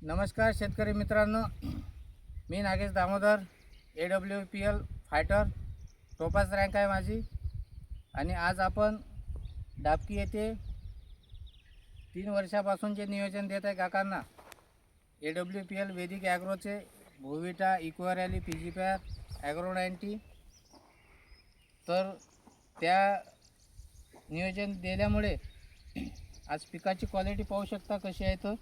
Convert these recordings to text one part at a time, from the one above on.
नमस्कार शेतकरी मित्रांनो, मी Nagesh Damodar, AWPL fighter topaz rank आहे माझी. आणि आज आपण डाबकी येथे 3 वर्षापासून जे नियोजन देत आहे काकांना, AWPL वैदिक ॲग्रोचे भोविटा, इक्वारॅली, पीजीपॅर, ॲग्रो 90, तर त्या नियोजन दिल्यामुळे आज पिकाची क्वालिटी पाहू शकता कशी आहे. तर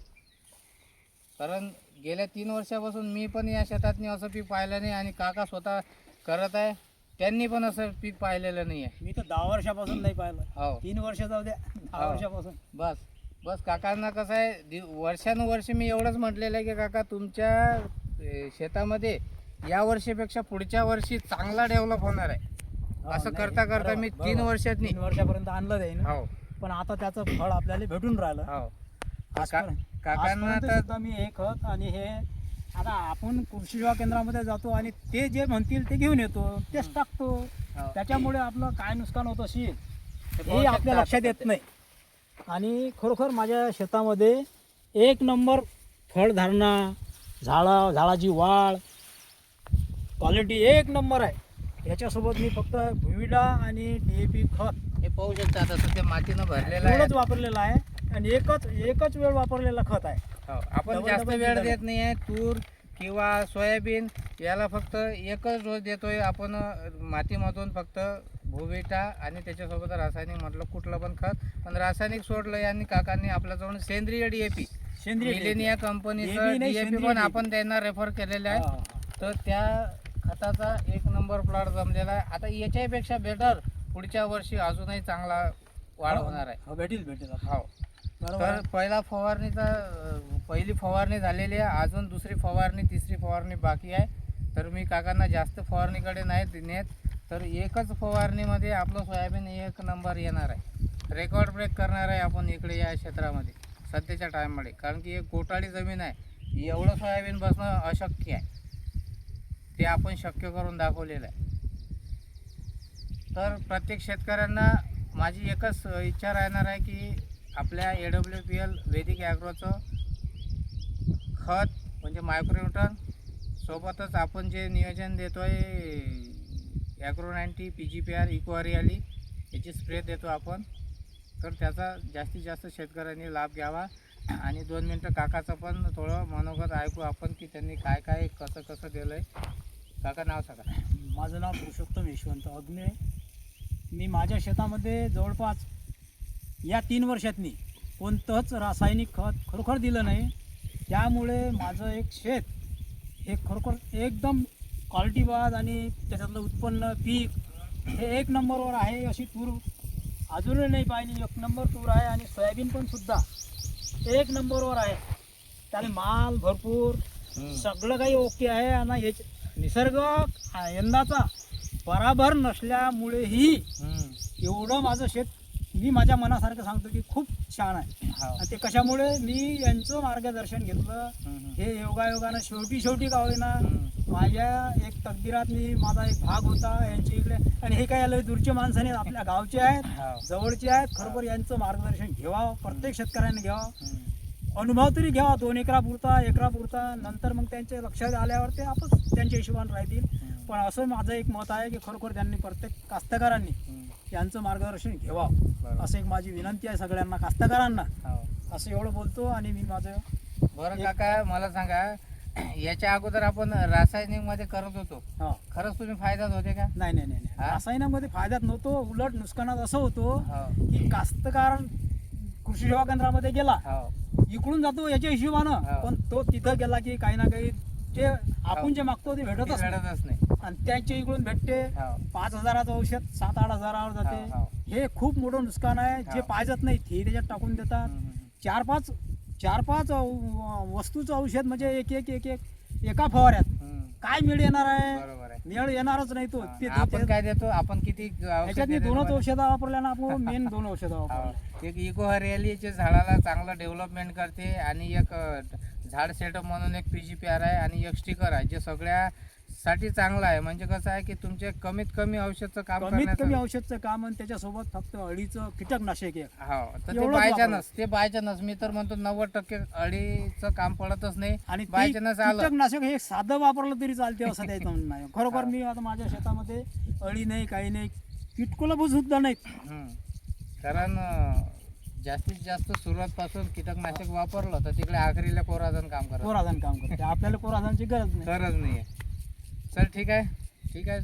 कारण गेल्या 3 वर्षापासून मी पण या शेतातनी असं पीक पाहिलं नाही आणि काका स्वतः करत आहे, त्यांनी पण असं पीक पाहिलेलं नाही आहे. मी तर 10 वर्षापासून नाही पाहिलं. हो 3 वर्ष जाऊ द्या, 10 हो. वर्षापासून. बस काकांना कसं आहे, वर्षानुवर्ष मी एवढंच म्हटलेलं आहे की काका तुमच्या शेतामध्ये या वर्षीपेक्षा पुढच्या वर्षी चांगला डेव्हलप होणार आहे. हो, असं नाही, करता करता बरोबर, मी 3 बरोबर. वर्षातनी 3 वर्षापर्यंत आणलं जाईल, हो पण आता त्याचं फळ आपल्याला भेटून राहिलं. हो काकांना काकांना सुद्धा मी हे खत आणि हे आता आपण कृषी सेवा केंद्रामध्ये जातो आणि ते जे म्हणतील ते घेऊन येतो, तेच टाकतो. हो. त्याच्यामुळे आपलं काय नुकसान होत असेल पाहू हे शकता आपल्या लक्षात येत नाही. आणि खरोखर माझ्या शेतामध्ये 1 नंबर फळधारणा, झाडाची वाढ क्वालिटी 1 नंबर आहे. याच्यासोबत मी फक्त भुविडा आणि DAP खत हे पाहू शकता. आता सध्या मातीनं भरलेलं आहे. एवढंच वापरलेलं आहे आणि एकच वेळ वापरलेला खत आहे. हो, आपण डबल जास्त डबल वेळ दिलं देत नाही आहे. तूर किंवा सोयाबीन याला फक्त एकच डोस देतोय आपण मातीमधून, फक्त भुविटा आणि त्याच्यासोबत रासायनिक म्हटलं कुठलं पण खत. पण रासायनिक सोडलं यांनी काकांनी आपल्याजवळ सेंद्रिय DAP, मिलेनिया कंपनीचं DAP नाही, DAP सेंद्रिय पण DAP. आपण त्यांना रेफर केलेलं आहे. हा. तर त्या खताचा 1 नंबर प्लॉट जमलेला आहे. आता याच्यापेक्षा बेटर पुढच्या वर्षी अजूनही चांगला वाढ होणार आहे. हो, भेटेल हो. बरोबर तर आहे. पहिली फवारणी झालेली आहे, अजून दुसरी फवारणी, तिसरी फवारणी बाकी आहे. तर मी काकांना जास्त फवारणीकडे नाही नेत. तर एकच फवारणीमध्ये आपलं सोयाबीन 1 नंबर येणार आहे. रेकॉर्ड ब्रेक करणार आहे आपण इकडे या क्षेत्रामध्ये सध्याच्या टायममध्ये. कारण की एक गोटाळी जमीन आहे, एवढं सोयाबीन बसणं अशक्य आहे. ते आपण शक्य करून दाखवलेलं आहे. तर प्रत्येक शेतकऱ्यांना माझी एकच इच्छा राहणार आहे की आपल्या AWPL वैदिक ॲग्रोचं खत म्हणजे मायक्रोन्यूटन सोबतच आपण जे नियोजन देतो आहे ॲग्रो 90, पीजीपीआर, इक्वारॅली याची स्प्रे देतो आपण. तर त्याचा जास्तीत जास्त शेतकऱ्यांनी लाभ घ्यावा. आणि 2 मिनटं काकाचं पण थोडं मनोगत ऐकू आपण की त्यांनी काय काय कसं दिलं आहे. काका नाव सांगा. माझं नाव पुरुषोत्तम यशवंत अग्ने. मी माझ्या शेतामध्ये जवळपास या 3 वर्षातनी कोणतंच रासायनिक खत खरोखर दिलं नाही. त्यामुळे माझं एक शेत हे खरोखर एकदम क्वालिटीबाज आणि त्याच्यातलं उत्पन्न पीक हे 1 नंबरवर आहे. अशी तूर अजूनही नाही पाहिली. 1 नंबर तूर आहे आणि सोयाबीन पण सुद्धा 1 नंबरवर आहे. त्याने माल भरपूर, सगळं काही ओके आहे. आणि हे निसर्ग यंदाचा बराबर नसल्यामुळेही एवढं माझं शेत मी माझ्या मनासारखं सांगतो की खूप छान आहे. आणि ते कशामुळे मी यांचं मार्गदर्शन घेतलं. हे योगायोगानं शेवटी का होईना माझ्या एक तकदीरात माझा एक भाग होता यांच्या इकडे. आणि हे काय लय दूरचे माणसं नाहीत, आपल्या गावचे आहेत, जवळचे आहेत. खरोखर यांचं मार्गदर्शन घ्यावं, प्रत्येक शेतकऱ्याने घ्यावं. अनुभव तरी घ्यावा 2 एकरापुरता, एकरापुरता. नंतर मग त्यांच्या लक्षात आल्यावर ते आपण त्यांच्या हिशोबाने राहतील. पण असं माझं एक मत आहे की खरोखर त्यांनी प्रत्येक कास्तकारांनी यांचं मार्गदर्शन घ्यावं, असं एक माझी विनंती आहे सगळ्यांना कास्तकारांना. असं एवढं बोलतो आणि मी माझं. बरं काका, मला सांगा, याच्या अगोदर आपण रासायनिक मध्ये करत होतो, खरंच तुम्ही फायद्यात होते का? नाही. रासायनामध्ये फायद्यात नव्हतो, उलट नुकसानात असं होतो की कास्तकार कृषी सेवा केंद्रामध्ये गेला, इकडून जातो याच्या हिशोबानं, पण तो तिथं गेला की काही ना काही जे आपण जे मागतो ते भेटतच नाही. आणि त्याच्या इकडून भेटते 5,000चं औषध 7-8 हजारावर जाते. हे खूप मोठं नुकसान आहे. जे पाहिजेत नाही ते त्याच्यात टाकून देतात. 4-5 वस्तूचं औषध म्हणजे एक एका फवाऱ्यात काय मेळ येणार आहे? मेळ येणारच नाही. तो आपण काय देतो, आपण किती त्याच्यात 2च औषधं वापरल्यानं आपण मेन 2 औषधं वापरले. एक इकोहरियाली जे झाडाला चांगलं डेव्हलपमेंट करते, आणि एक झाड सेटअप म्हणून एक पीजीपीआर आहे, आणि एक स्टिकर आहे जे सगळ्या साठी चांगला आहे. म्हणजे कसं आहे की तुमचे कमीत कमी औषधचं काम कमीत कमी करण्याचं औषधचं काम आणि त्याच्यासोबत फक्त अळीचं कीटकनाशक आहे. हो, तर ते एवढंच बायचानस मी तर म्हणतो 90% अळीचं काम पडतच नाही. आणि ते बायचानस आलं कीटकनाशक हे साधं वापरलं तरी चालते असं त्याचं म्हणणं आहे. खरोखर मी आता माझ्या शेतामध्ये अळी नाही, काही नाही, कीटकोला सुद्धा नाहीत. कारण जास्तीत जास्त सुरुवातपासून कीटकनाशक वापरलं तर तिकडे आखरीला कोराजन काम करत कोराधन काम करते. आपल्याला कोराधनची गरज नाही. गरज नाही आहे. चल ठीक आहे.